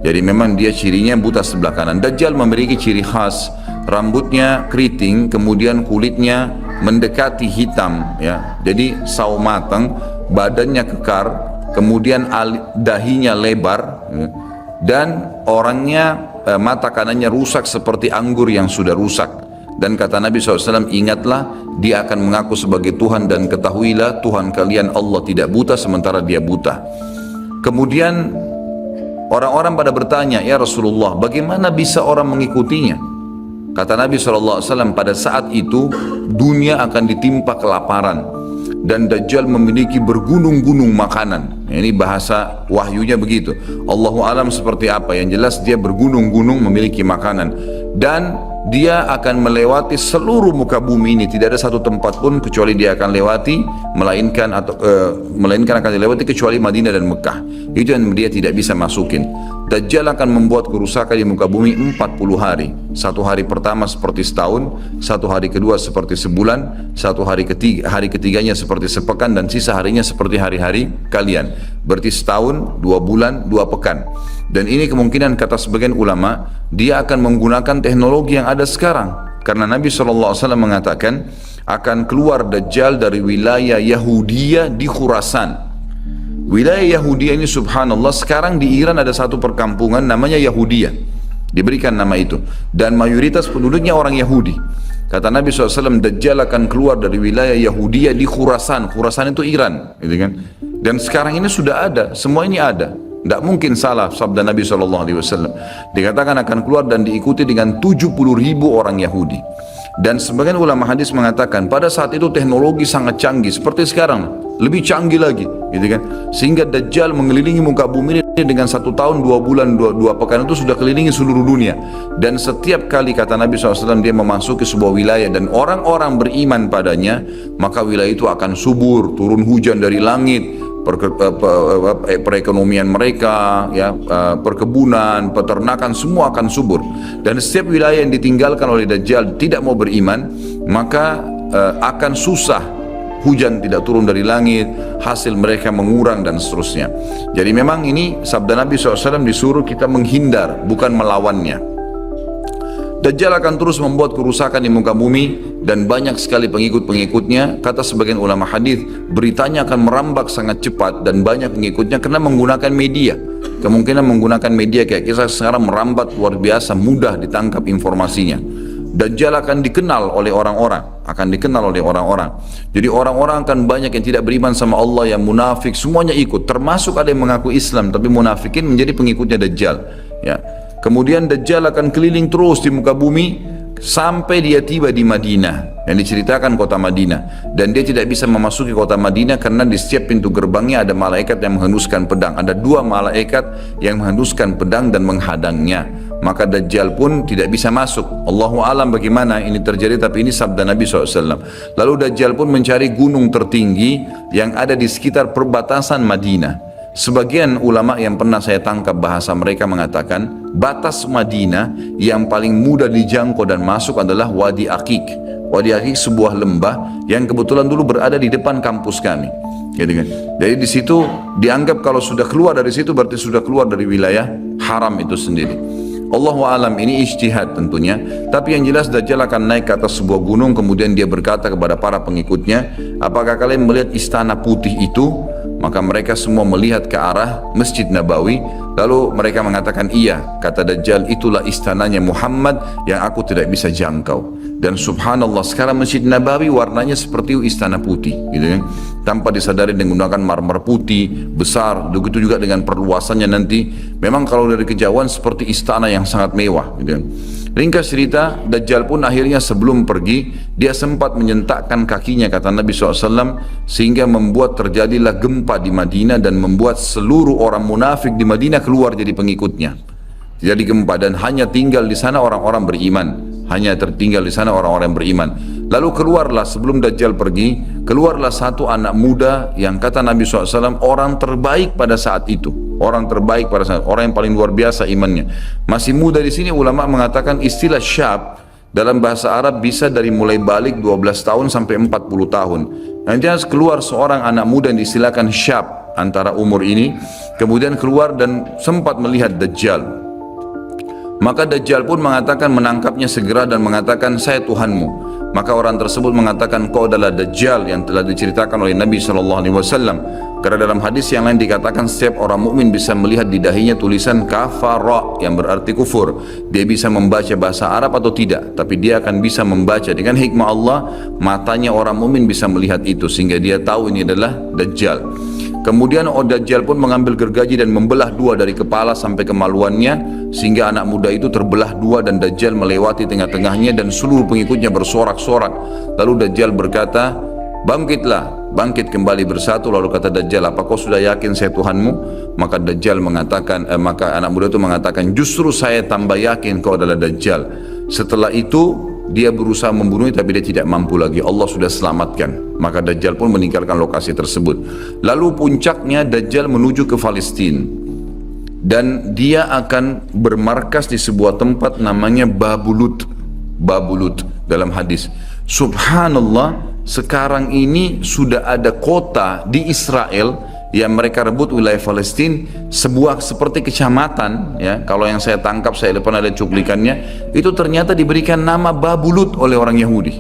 Jadi memang dia cirinya buta sebelah kanan. Dajjal memiliki ciri khas, rambutnya keriting, kemudian kulitnya mendekati hitam ya. Jadi sawo matang, badannya kekar, kemudian dahinya lebar ya. dan orangnya mata kanannya rusak seperti anggur yang sudah rusak. Dan kata Nabi SAW, ingatlah dia akan mengaku sebagai Tuhan dan ketahuilah Tuhan kalian Allah tidak buta sementara dia buta. Kemudian orang-orang pada bertanya, ya Rasulullah, bagaimana bisa orang mengikutinya? Kata Nabi SAW, pada saat itu dunia akan ditimpa kelaparan dan Dajjal memiliki bergunung-gunung makanan. Ini bahasa wahyunya begitu. Allahu alam seperti apa, yang jelas dia bergunung-gunung memiliki makanan dan dia akan melewati seluruh muka bumi ini, tidak ada satu tempat pun kecuali dia akan lewati, melainkan akan dilewati kecuali Madinah dan Mekah. Itu yang dia tidak bisa masukin. Dajjal akan membuat kerusakan di muka bumi 40 hari. Satu hari pertama seperti setahun, satu hari kedua seperti sebulan, satu hari ketiganya seperti sepekan, dan sisa harinya seperti hari-hari kalian. Berarti setahun, 2 bulan, 2 pekan. Dan ini kemungkinan kata sebagian ulama, dia akan menggunakan teknologi yang ada sekarang. Karena Nabi SAW mengatakan, akan keluar Dajjal dari wilayah Yahudiyah di Khurasan. Wilayah Yahudiyah ini subhanallah, sekarang di Iran ada satu perkampungan namanya Yahudiyah. Diberikan nama itu. Dan mayoritas penduduknya orang Yahudi. Kata Nabi SAW, Dajjal akan keluar dari wilayah Yahudiyah di Khurasan. Khurasan itu Iran, gitu kan? Dan sekarang ini sudah ada, semua ini ada. Tidak mungkin salah sabda Nabi SAW. Dikatakan akan keluar dan diikuti dengan 70.000 orang Yahudi. Dan sebagian ulama hadis mengatakan pada saat itu teknologi sangat canggih seperti sekarang, lebih canggih lagi, gitu kan? Sehingga Dajjal mengelilingi muka bumi ini dengan 1 tahun 2 bulan 2 pekan itu sudah kelilingi seluruh dunia. Dan setiap kali kata Nabi SAW dia memasuki sebuah wilayah dan orang-orang beriman padanya, maka wilayah itu akan subur, turun hujan dari langit. Perekonomian mereka, ya, perkebunan, peternakan, semua akan subur. Dan setiap wilayah yang ditinggalkan oleh Dajjal tidak mau beriman, maka akan susah, hujan tidak turun dari langit, hasil mereka mengurang dan seterusnya. Jadi memang ini sabda Nabi SAW, disuruh kita menghindar, bukan melawannya. Dajjal akan terus membuat kerusakan di muka bumi dan banyak sekali pengikut-pengikutnya. Kata sebagian ulama hadis, beritanya akan merambak sangat cepat dan banyak pengikutnya karena menggunakan media. Kemungkinan menggunakan media kayak kita sekarang merambat luar biasa, mudah ditangkap informasinya. Dajjal akan dikenal oleh orang-orang, Jadi orang-orang akan banyak yang tidak beriman sama Allah, yang munafik, semuanya ikut. Termasuk ada yang mengaku Islam tapi munafikin menjadi pengikutnya Dajjal. Ya. Kemudian Dajjal akan keliling terus di muka bumi sampai dia tiba di Madinah, yang diceritakan kota Madinah. Dan dia tidak bisa memasuki kota Madinah karena di setiap pintu gerbangnya ada malaikat yang menghenduskan pedang. Ada 2 malaikat yang menghenduskan pedang dan menghadangnya. Maka Dajjal pun tidak bisa masuk. Allahu alam bagaimana ini terjadi, tapi ini sabda Nabi SAW. Lalu Dajjal pun mencari gunung tertinggi yang ada di sekitar perbatasan Madinah. Sebagian ulama yang pernah saya tangkap bahasa mereka mengatakan batas Madinah yang paling mudah dijangkau dan masuk adalah Wadi Aqiq. Wadi Aqiq sebuah lembah yang kebetulan dulu berada di depan kampus kami. Gitu kan? Jadi di situ dianggap kalau sudah keluar dari situ berarti sudah keluar dari wilayah haram itu sendiri. Allahu alam, ini ijtihad tentunya. Tapi yang jelas Dajjal akan naik ke atas sebuah gunung, kemudian dia berkata kepada para pengikutnya, apakah kalian melihat istana putih itu? Maka mereka semua melihat ke arah Masjid Nabawi. Lalu mereka mengatakan iya. Kata Dajjal, itulah istananya Muhammad yang aku tidak bisa jangkau. Dan subhanallah, sekarang Masjid Nabawi warnanya seperti istana putih, gitu kan? Tanpa disadari dengan menggunakan marmer putih besar. Begitu juga dengan perluasannya nanti. Memang kalau dari kejauhan seperti istana yang sangat mewah, gitu kan? Ringkas cerita, Dajjal pun akhirnya sebelum pergi, dia sempat menyentakkan kakinya, kata Nabi SAW, sehingga membuat terjadilah gempa di Madinah dan membuat seluruh orang munafik di Madinah keluar jadi pengikutnya. Jadi gempa dan hanya tinggal di sana orang-orang beriman. Hanya tertinggal di sana orang-orang beriman. Lalu keluarlah sebelum Dajjal pergi, keluarlah satu anak muda yang kata Nabi SAW orang terbaik pada saat itu. Orang terbaik pada saat, orang yang paling luar biasa imannya. Masih muda di sini ulama mengatakan istilah syab dalam bahasa Arab bisa dari mulai balik 12 tahun sampai 40 tahun. Nanti keluar seorang anak muda yang diistilahkan syab antara umur ini, kemudian keluar dan sempat melihat Dajjal. Maka Dajjal pun mengatakan, menangkapnya segera dan mengatakan, saya Tuhanmu. Maka orang tersebut mengatakan, kau adalah Dajjal yang telah diceritakan oleh Nabi SAW. Karena dalam hadis yang lain dikatakan setiap orang mukmin bisa melihat di dahinya tulisan kafara yang berarti kufur. Dia bisa membaca bahasa Arab atau tidak, tapi dia akan bisa membaca dengan hikmah Allah. Matanya orang mukmin bisa melihat itu sehingga dia tahu ini adalah Dajjal. Kemudian Dajjal pun mengambil gergaji dan membelah dua dari kepala sampai kemaluannya, sehingga anak muda itu terbelah dua dan Dajjal melewati tengah-tengahnya dan seluruh pengikutnya bersorak-sorak. Lalu Dajjal berkata, bangkitlah, bangkit kembali bersatu. Lalu kata Dajjal, apa kau sudah yakin saya Tuhanmu? Maka Dajjal mengatakan, maka anak muda itu mengatakan, justru saya tambah yakin kau adalah Dajjal. Setelah itu dia berusaha membunuhnya tapi dia tidak mampu lagi. Allah sudah selamatkan. Maka Dajjal pun meninggalkan lokasi tersebut. Lalu puncaknya Dajjal menuju ke Palestina. Dan dia akan bermarkas di sebuah tempat namanya Babulut. Babulut dalam hadis. Subhanallah, sekarang ini sudah ada kota di Israel yang mereka rebut wilayah Palestina, sebuah seperti kecamatan, ya. Kalau yang saya tangkap, saya pernah ada cuplikannya, itu ternyata diberikan nama Babulut oleh orang Yahudi.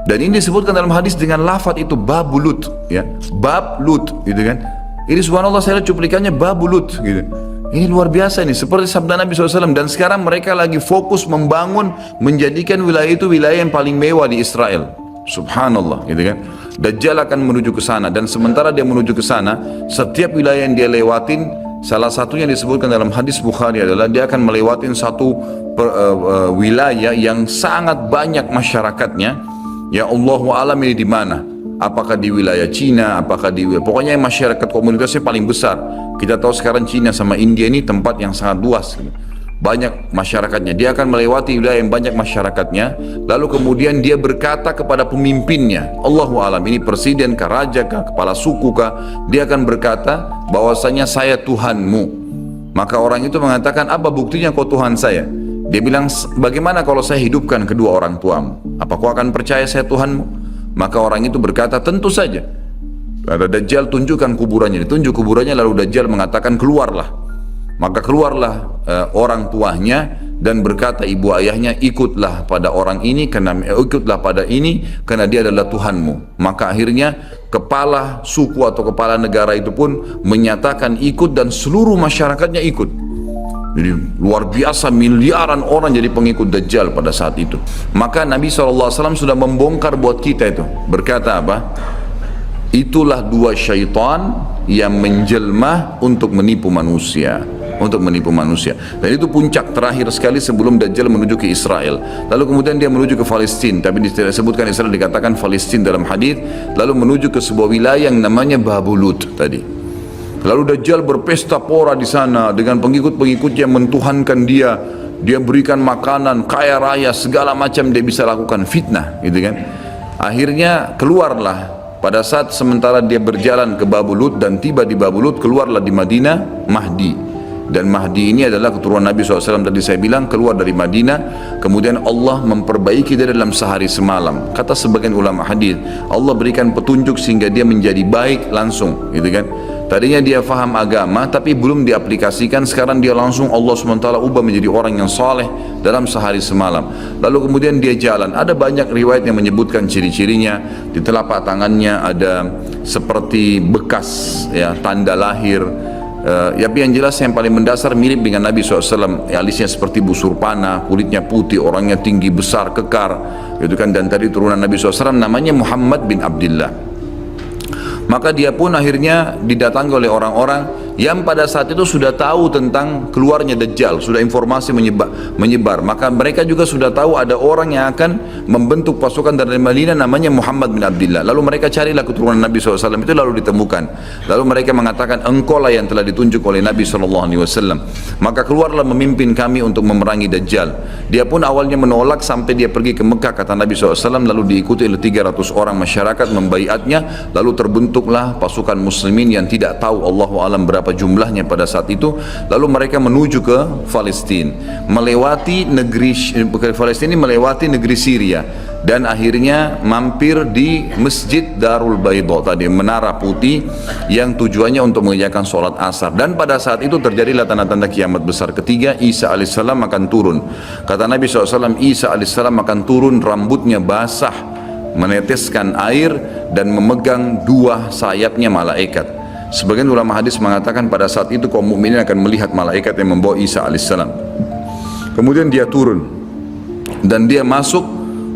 Dan ini disebutkan dalam hadis dengan lafaz itu Babulut, ya, Bablut, gitu kan. Ini subhanallah saya lihat cuplikannya Babulut, gitu. Ini luar biasa nih, seperti sabda Nabi SAW. Dan sekarang mereka lagi fokus membangun, menjadikan wilayah itu wilayah yang paling mewah di Israel. Subhanallah, gitu kan. Dajjal akan menuju ke sana, dan sementara dia menuju ke sana, setiap wilayah yang dia lewatin, salah satunya disebutkan dalam hadis Bukhari adalah dia akan melewatin satu wilayah yang sangat banyak masyarakatnya. Ya Allahu a'lam ini di mana? Apakah di wilayah Cina? Apakah di pokoknya masyarakat komunitasnya paling besar. Kita tahu sekarang Cina sama India ini tempat yang sangat luas. Banyak masyarakatnya, dia akan melewati wilayah yang banyak masyarakatnya, lalu kemudian dia berkata kepada pemimpinnya, Allahu alam, ini presiden kah, raja kah, kepala suku kah, dia akan berkata bahwasanya saya Tuhanmu. Maka orang itu mengatakan, apa buktinya kau Tuhan saya? Dia bilang, bagaimana kalau saya hidupkan kedua orang tuamu? Apa kau akan percaya saya Tuhanmu? Maka orang itu berkata, tentu saja. Ada Dajjal, tunjukkan kuburannya. Ditunjuk kuburannya, lalu Dajjal mengatakan, keluarlah. Maka keluarlah orang tuanya dan berkata ibu ayahnya, ikutlah pada orang ini karena ikutlah pada ini karena dia adalah Tuhanmu. Maka akhirnya kepala suku atau kepala negara itu pun menyatakan ikut dan seluruh masyarakatnya ikut. Jadi luar biasa, miliaran orang jadi pengikut Dajjal pada saat itu. Maka Nabi SAW sudah membongkar buat kita itu. Berkata apa? Itulah dua syaitan yang menjelma untuk menipu manusia. Untuk menipu manusia. Dan itu puncak terakhir sekali sebelum Dajjal menuju ke Israel. Lalu kemudian dia menuju ke Palestina, tapi disebutkan Israel, dikatakan Palestina dalam hadis. Lalu menuju ke sebuah wilayah yang namanya Babulut tadi. Lalu Dajjal berpesta pora di sana dengan pengikut-pengikutnya, mentuhankan dia. Dia berikan makanan, kaya raya, segala macam dia bisa lakukan, fitnah, gitu kan. Akhirnya keluarlah pada saat sementara dia berjalan ke Babulut dan tiba di Babulut, keluarlah di Madinah Mahdi. Dan Mahdi ini adalah keturunan Nabi SAW tadi saya bilang, keluar dari Madinah. Kemudian Allah memperbaiki dia dalam sehari semalam. Kata sebagian ulama hadis, Allah berikan petunjuk sehingga dia menjadi baik langsung, gitu kan. Tadinya dia faham agama tapi belum diaplikasikan, sekarang dia langsung Allah SWT ubah menjadi orang yang saleh dalam sehari semalam. Lalu kemudian dia jalan. Ada banyak riwayat yang menyebutkan ciri-cirinya. Di telapak tangannya ada seperti bekas, ya, tanda lahir. Tapi yang jelas yang paling mendasar mirip dengan Nabi SAW. Alisnya seperti busur panah, kulitnya putih, orangnya tinggi besar kekar, gitu kan. Dan tadi turunan Nabi SAW namanya Muhammad bin Abdullah. Maka dia pun akhirnya didatangi oleh orang-orang yang pada saat itu sudah tahu tentang keluarnya Dajjal, sudah informasi menyebar. Maka mereka juga sudah tahu ada orang yang akan membentuk pasukan dari Madinah namanya Muhammad bin Abdullah. Lalu mereka carilah keturunan Nabi SAW itu, lalu ditemukan. Lalu mereka mengatakan, engkau lah yang telah ditunjuk oleh Nabi SAW. Maka keluarlah memimpin kami untuk memerangi Dajjal. Dia pun awalnya menolak sampai dia pergi ke Mekah, kata Nabi SAW. Lalu diikuti oleh 300 orang masyarakat membaiatnya. Lalu terbentuklah pasukan muslimin yang tidak tahu Allahu alam berapa berapa jumlahnya pada saat itu. Lalu mereka menuju ke Palestina, melewati negeri Palestina, melewati negeri Syria, dan akhirnya mampir di Masjid Darul Bayda tadi, menara putih yang tujuannya untuk mengerjakan sholat asar. Dan pada saat itu terjadilah tanda-tanda kiamat besar ketiga. Isa alaihissalam akan turun. Kata Nabi SAW, Isa alaihissalam akan turun, rambutnya basah, meneteskan air, dan memegang dua sayapnya malaikat. Sebagian ulama hadis mengatakan pada saat itu kaum mukminin akan melihat malaikat yang membawa Isa alaihissalam. Kemudian dia turun dan dia masuk.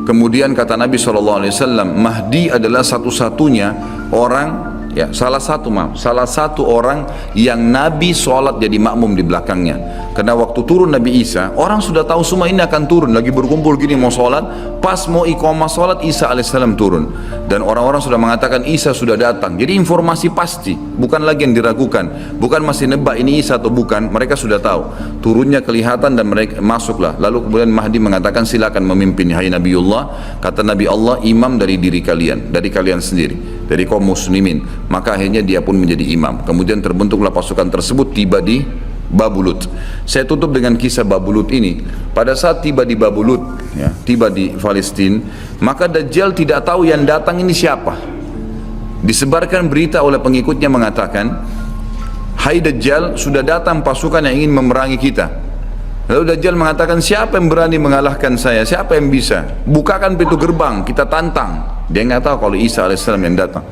Kemudian kata Nabi SAW, Mahdi adalah satu-satunya orang, ya salah satu orang yang Nabi sholat jadi makmum di belakangnya. Karena waktu turun Nabi Isa, orang sudah tahu semua ini akan turun, lagi berkumpul gini mau sholat, pas mau iqamah sholat Isa alaihissalam turun, dan orang-orang sudah mengatakan Isa sudah datang. Jadi informasi pasti, bukan lagi yang diragukan, bukan masih nebak ini Isa atau bukan, mereka sudah tahu. Turunnya kelihatan dan mereka masuklah. Lalu kemudian Mahdi mengatakan silakan memimpin hai Nabiullah. Kata Nabi Allah, imam dari diri kalian, dari kalian sendiri, dari kaum muslimin. Maka akhirnya dia pun menjadi imam. Kemudian terbentuklah pasukan tersebut, tiba di Babulut. Saya tutup dengan kisah Babulut ini. Pada saat tiba di Babulut, ya, tiba di Palestina, maka Dajjal tidak tahu yang datang ini siapa. Disebarkan berita oleh pengikutnya mengatakan, hai Dajjal, sudah datang pasukan yang ingin memerangi kita. Lalu Dajjal mengatakan, siapa yang berani mengalahkan saya? Siapa yang bisa? Bukakan pintu gerbang, kita tantang. Dia nggak tahu kalau Isa alaihissalam yang datang.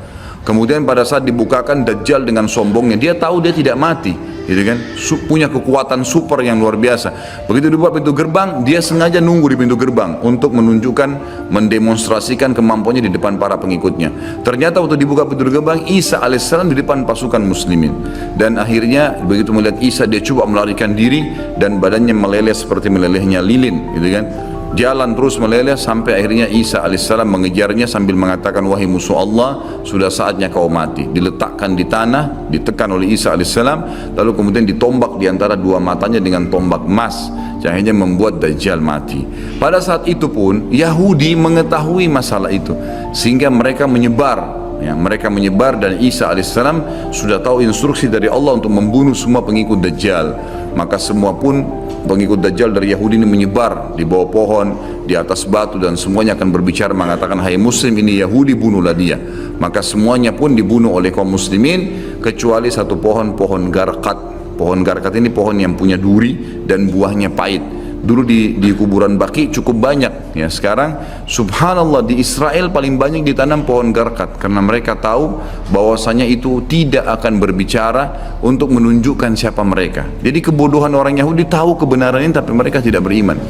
Kemudian pada saat dibukakan, Dajjal dengan sombongnya, dia tahu dia tidak mati, gitu kan, punya kekuatan super yang luar biasa. Begitu dibuka pintu gerbang, dia sengaja nunggu di pintu gerbang untuk menunjukkan, mendemonstrasikan kemampuannya di depan para pengikutnya. Ternyata waktu dibuka pintu gerbang, Isa alaihissalam di depan pasukan muslimin. Dan akhirnya begitu melihat Isa, dia coba melarikan diri dan badannya meleleh seperti melelehnya lilin, gitu kan. Jalan terus meleleh sampai akhirnya Isa alaihissalam mengejarnya sambil mengatakan, wahai musuh Allah, sudah saatnya kau mati. Diletakkan di tanah, ditekan oleh Isa alaihissalam, lalu kemudian ditombak di antara dua matanya dengan tombak emas, yang akhirnya membuat Dajjal mati. Pada saat itu pun Yahudi mengetahui masalah itu, sehingga mereka menyebar. Ya, mereka menyebar, dan Isa alaihissalam sudah tahu instruksi dari Allah untuk membunuh semua pengikut Dajjal. Maka semua pun pengikut Dajjal dari Yahudi ini menyebar di bawah pohon, di atas batu, dan semuanya akan berbicara mengatakan, hai muslim, ini Yahudi, bunuhlah dia. Maka semuanya pun dibunuh oleh kaum muslimin kecuali satu pohon garkat. Pohon garkat ini pohon yang punya duri dan buahnya pahit. Dulu di kuburan Baqi cukup banyak, ya. Sekarang subhanallah di Israel paling banyak ditanam pohon garkat, karena mereka tahu bahwasanya itu tidak akan berbicara untuk menunjukkan siapa mereka. Jadi kebodohan orang Yahudi, tahu kebenaran ini tapi mereka tidak beriman.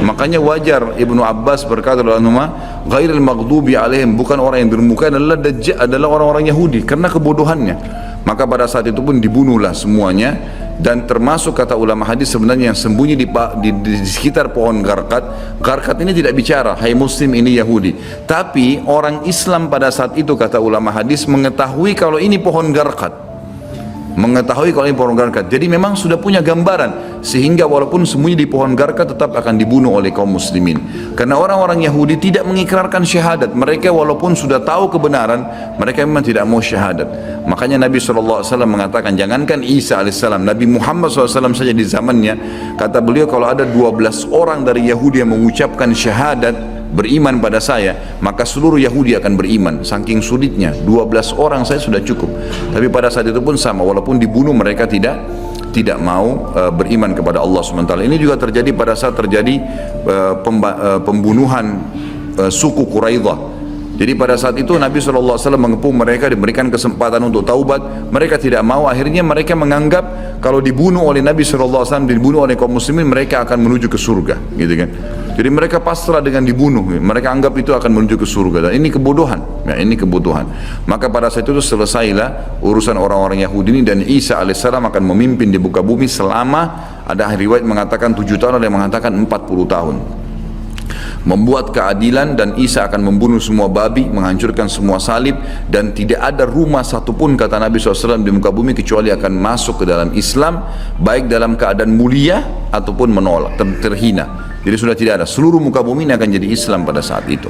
Makanya wajar Ibnu Abbas berkata dalam nama ghairil maghdubi alaihim, bukan orang yang durmuka adalah orang-orang Yahudi karena kebodohannya. Maka pada saat itu pun dibunuhlah semuanya. Dan termasuk kata ulama hadis sebenarnya yang sembunyi di sekitar pohon garkat. Garkat ini tidak bicara, hai muslim, ini Yahudi. Tapi orang Islam pada saat itu kata ulama hadis mengetahui kalau ini pohon garkat. Jadi memang sudah punya gambaran, sehingga walaupun sembunyi di pohon garkat tetap akan dibunuh oleh kaum muslimin. Karena orang-orang Yahudi tidak mengikrarkan syahadat. Mereka walaupun sudah tahu kebenaran, mereka memang tidak mau syahadat. Makanya Nabi SAW mengatakan, jangankan Isa alaihissalam, Nabi Muhammad SAW saja di zamannya, kata beliau, kalau ada 12 orang dari Yahudi yang mengucapkan syahadat, beriman pada saya, maka seluruh Yahudi akan beriman. Saking sulitnya, 12 orang saya sudah cukup. Tapi pada saat itu pun sama, walaupun dibunuh mereka tidak mau beriman kepada Allah SWT. Ini juga terjadi pada saat terjadi pembunuhan suku Quraidah. Jadi pada saat itu Nabi SAW mengepung mereka, diberikan kesempatan untuk taubat. Mereka tidak mau. Akhirnya mereka menganggap kalau dibunuh oleh Nabi SAW, dibunuh oleh kaum muslimin, mereka akan menuju ke surga, gitu kan. Jadi mereka pasrah dengan dibunuh. Mereka anggap itu akan menuju ke surga. Dan ini kebodohan. Ya, ini kebodohan. Maka pada saat itu selesailah urusan orang-orang Yahudi ini, dan Isa alaihissalam akan memimpin di muka bumi selama, ada riwayat mengatakan 7 tahun, ada yang mengatakan 40 tahun. Membuat keadilan, dan Isa akan membunuh semua babi, menghancurkan semua salib, dan tidak ada rumah satupun kata Nabi SAW di muka bumi kecuali akan masuk ke dalam Islam, baik dalam keadaan mulia ataupun menolak, terhina. Jadi sudah tidak ada, seluruh muka bumi ini akan jadi Islam pada saat itu.